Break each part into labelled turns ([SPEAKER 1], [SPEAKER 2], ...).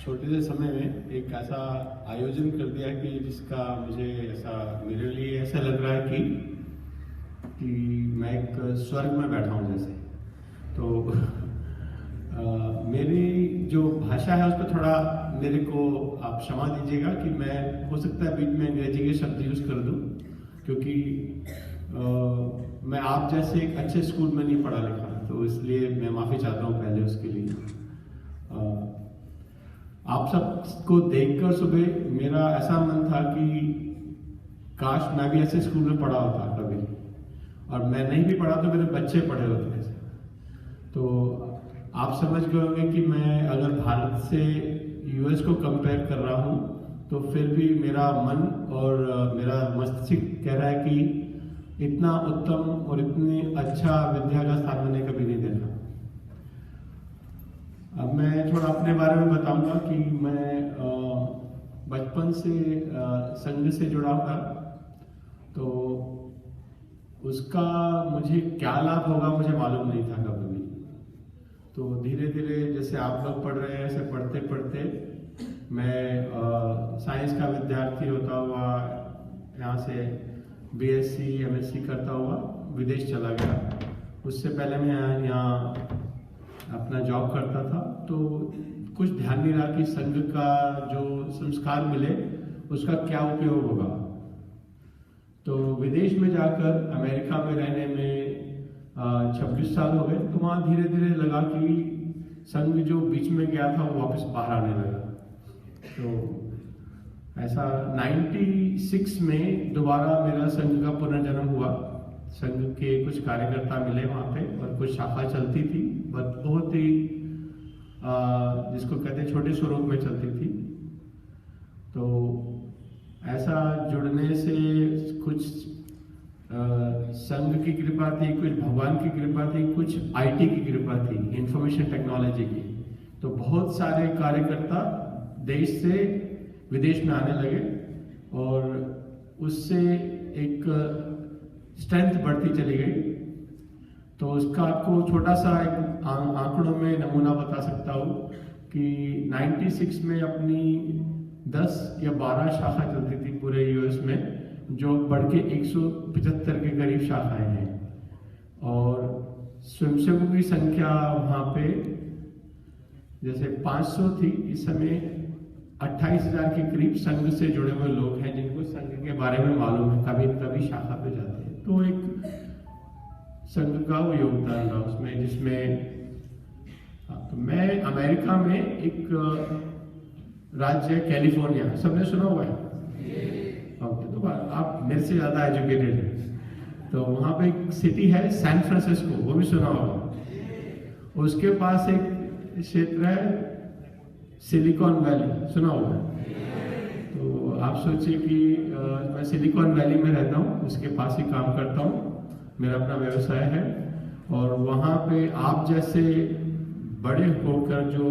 [SPEAKER 1] छोटे से समय में एक ऐसा आयोजन कर दिया कि जिसका मुझे ऐसा मेरे लिए ऐसा लग रहा है कि मैं एक स्वर्ग में बैठा हूँ जैसे। तो मेरी जो भाषा है उस पर थोड़ा मेरे को आप क्षमा दीजिएगा कि मैं हो सकता है बीच में अंग्रेजी के शब्द यूज़ कर दूँ, क्योंकि मैं आप जैसे एक अच्छे स्कूल में नहीं पढ़ा लिखा, तो इसलिए मैं माफ़ी चाहता हूँ पहले उसके लिए। आप सबको देखकर सुबह मेरा ऐसा मन था कि काश मैं भी ऐसे स्कूल में पढ़ा होता कभी, और मैं नहीं भी पढ़ा तो मेरे बच्चे पढ़े होते ऐसे। तो आप समझ गए होंगे कि मैं अगर भारत से यूएस को कंपेयर कर रहा हूँ तो फिर भी मेरा मन और मेरा मस्तिष्क कह रहा है कि इतना उत्तम और इतनी अच्छा विद्या का स्थान मैंने कभी नहीं देखा। अब मैं थोड़ा अपने बारे में बताऊंगा कि मैं बचपन से संघ से जुड़ा था, तो उसका मुझे क्या लाभ होगा मुझे मालूम नहीं था कभी भी। तो धीरे धीरे जैसे आप लोग पढ़ रहे हैं ऐसे पढ़ते पढ़ते मैं साइंस का विद्यार्थी होता हुआ यहाँ से बीएससी एमएससी करता हुआ विदेश चला गया। उससे पहले मैं यहाँ अपना जॉब करता था, तो कुछ ध्यान नहीं रहा कि संघ का जो संस्कार मिले उसका क्या उपयोग होगा। तो विदेश में जाकर अमेरिका में रहने में 26 साल हो गए, तो वहाँ धीरे धीरे लगा कि संघ जो बीच में गया था वो वापस बाहर आने लगा। तो ऐसा 96 में दोबारा मेरा संघ का पुनर्जन्म हुआ। संघ के कुछ कार्यकर्ता मिले वहाँ पे और कुछ शाखा चलती थी, बहुत ही जिसको कहते हैं छोटे स्वरूप में चलती थी। तो ऐसा जुड़ने से कुछ संघ की कृपा थी, कुछ भगवान की कृपा थी, कुछ आईटी की कृपा थी, इंफॉर्मेशन टेक्नोलॉजी की। तो बहुत सारे कार्यकर्ता देश से विदेश में आने लगे और उससे एक स्ट्रेंथ बढ़ती चली गई। तो उसका आपको छोटा सा एक आंकड़ों में नमूना बता सकता हूँ कि 96 में अपनी 10 या 12 शाखा चलती थी पूरे यूएस में, जो बढ़ के 175 के करीब शाखाएं हैं। और स्वयंसेवकों की संख्या वहाँ पे जैसे 500 थी, इस समय 28,000 के करीब संघ से जुड़े हुए लोग हैं जिनको संघ के बारे में मालूम है, कभी कभी शाखा पे जाते हैं। तो एक संघ का वो योगदान रहा उसमें, जिसमें तो मैं अमेरिका में एक राज्य कैलिफोर्निया, सबने सुना हुआ है? ओके, तो आप मेरे से ज़्यादा एजुकेटेड हैं। तो वहाँ पे एक सिटी है सैन फ्रांसिस्को, वो भी सुना होगा। उसके पास एक क्षेत्र है सिलिकॉन वैली, सुना होगा। तो आप सोचिए कि मैं सिलिकॉन वैली में रहता हूँ, उसके पास ही काम करता हूँ, मेरा अपना व्यवसाय है। और वहाँ पे आप जैसे बड़े होकर जो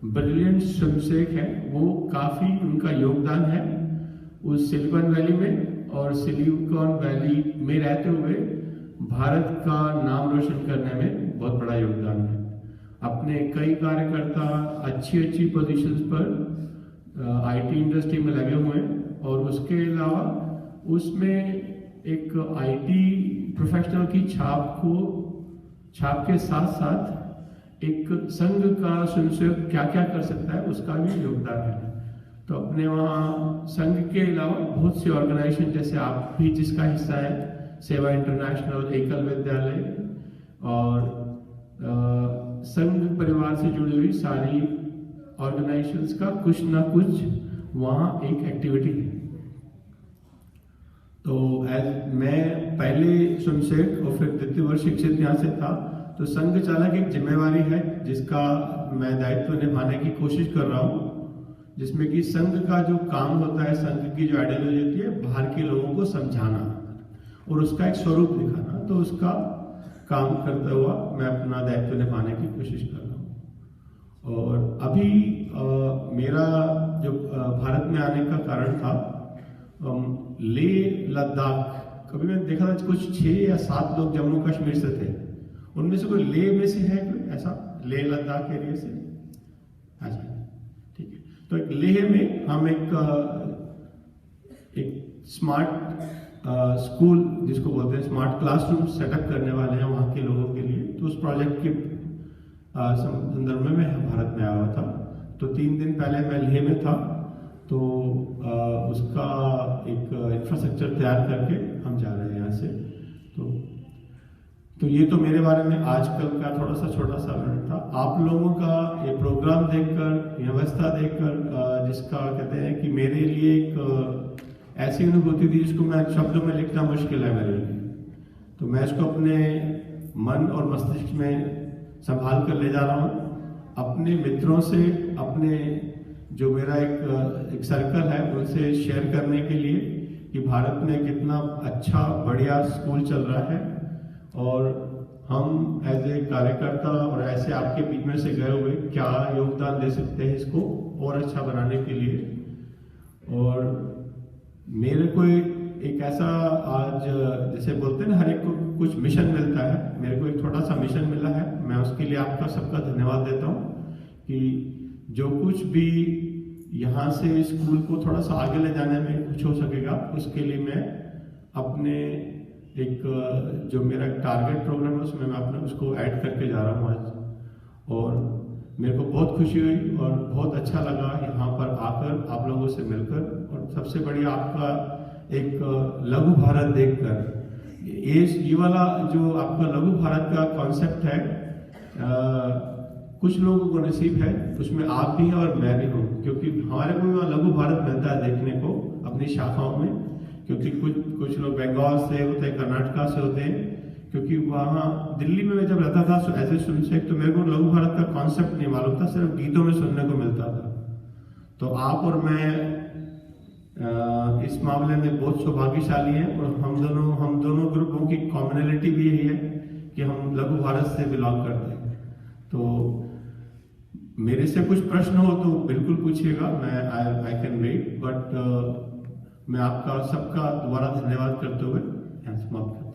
[SPEAKER 1] ब्रिलियंट स्वयंसेवक हैं, वो काफ़ी उनका योगदान है उस सिलिकॉन वैली में। और सिलिकॉन वैली में रहते हुए भारत का नाम रोशन करने में बहुत बड़ा योगदान है। अपने कई कार्यकर्ता अच्छी अच्छी पोजीशंस पर आईटी इंडस्ट्री में लगे हुए हैं, और उसके अलावा उसमें एक आईटी प्रोफेशनल की छाप के साथ साथ एक संघ का स्वयंसेवक क्या क्या कर सकता है उसका भी योगदान है। तो अपने वहाँ संघ के अलावा बहुत सी ऑर्गेनाइजेशन, जैसे आप भी जिसका हिस्सा है, सेवा इंटरनेशनल, एकल विद्यालय और संघ परिवार से जुड़ी हुई सारी ऑर्गेनाइजेशंस का कुछ ना कुछ वहाँ एक एक्टिविटी है। तो मैं पहले स्वयंसेवक और फिर द्वितीय वर्ष शिक्षित यहाँ से था। तो संघ चालक एक जिम्मेवारी है जिसका मैं दायित्व निभाने की कोशिश कर रहा हूँ, जिसमें कि संघ का जो काम होता है, संघ की जो आइडियोलॉजी होती है, बाहर के लोगों को समझाना और उसका एक स्वरूप दिखाना। तो उसका काम करता हुआ मैं अपना दायित्व निभाने की कोशिश कर रहा हूँ। और अभी मेरा जो भारत में आने का कारण था, लेह लद्दाख, कभी मैंने देखा था कुछ 6 या 7 लोग जम्मू कश्मीर से थे, उनमें से कोई लेह में से है कोई ऐसा, लेह लद्दाख एरिया से? अच्छा, ठीक है। तो एक लेह में हम एक स्मार्ट स्कूल जिसको बोलते हैं स्मार्ट क्लासरूम सेटअप करने वाले हैं वहाँ के लोगों के लिए। तो उस प्रोजेक्ट के संदर्भ में मैं भारत में आया हुआ था। तो 3 दिन पहले मैं लेह में था, तो उसका एक इंफ्रास्ट्रक्चर तैयार करके हम जा रहे हैं यहाँ से। तो ये तो मेरे बारे में आजकल का थोड़ा सा छोटा सा वर्णन था। आप लोगों का ये प्रोग्राम देखकर, व्यवस्था देखकर, जिसका कहते हैं कि मेरे लिए एक ऐसी अनुभूति थी जिसको मैं शब्दों में लिखना मुश्किल है मेरे लिए। तो मैं इसको अपने मन और मस्तिष्क में संभाल कर ले जा रहा हूँ, अपने मित्रों से, अपने जो मेरा एक सर्कल है उनसे शेयर करने के लिए कि भारत में कितना अच्छा बढ़िया स्कूल चल रहा है, और हम एज ए कार्यकर्ता और ऐसे आपके बीच में से गए हुए क्या योगदान दे सकते हैं इसको और अच्छा बनाने के लिए। और मेरे को एक ऐसा आज जैसे बोलते हैं ना, हर एक को कुछ मिशन मिलता है, मेरे को एक छोटा सा मिशन मिला है। मैं उसके लिए आपका सबका धन्यवाद देता हूँ कि जो कुछ भी यहाँ से स्कूल को थोड़ा सा आगे ले जाने में कुछ हो सकेगा, उसके लिए मैं अपने एक जो मेरा टारगेट प्रोग्राम है उसमें मैं अपना उसको ऐड करके जा रहा हूँ आज। और मेरे को बहुत खुशी हुई और बहुत अच्छा लगा यहाँ पर आकर आप लोगों से मिलकर, और सबसे बढ़िया आपका एक लघु भारत देखकर। ये वाला जो आपका लघु भारत का कॉन्सेप्ट है, कुछ लोगों को नसीब है, उसमें आप भी हैं और मैं भी हूँ, क्योंकि हमारे को लघु भारत मिलता है देखने को अपनी शाखाओं में। क्योंकि कुछ लोग बंगाल से होते हैं, कर्नाटका से होते हैं, क्योंकि वहाँ दिल्ली में मैं जब रहता था एज ए स्वयंसेवक, तो मेरे को लघु भारत का कॉन्सेप्ट नहीं मालूम था, सिर्फ गीतों में सुनने को मिलता था। तो आप और मैं इस मामले में बहुत सौभाग्यशाली हैं, और हम दोनों ग्रुपों की कॉमनैलिटी भी यही है कि हम लघु भारत से बिलोंग करते हैं। तो मेरे से कुछ प्रश्न हो तो बिल्कुल पूछिएगा, मैं आई कैन वेट, बट मैं आपका सबका दोबारा धन्यवाद करते हुए यहाँ समाप्त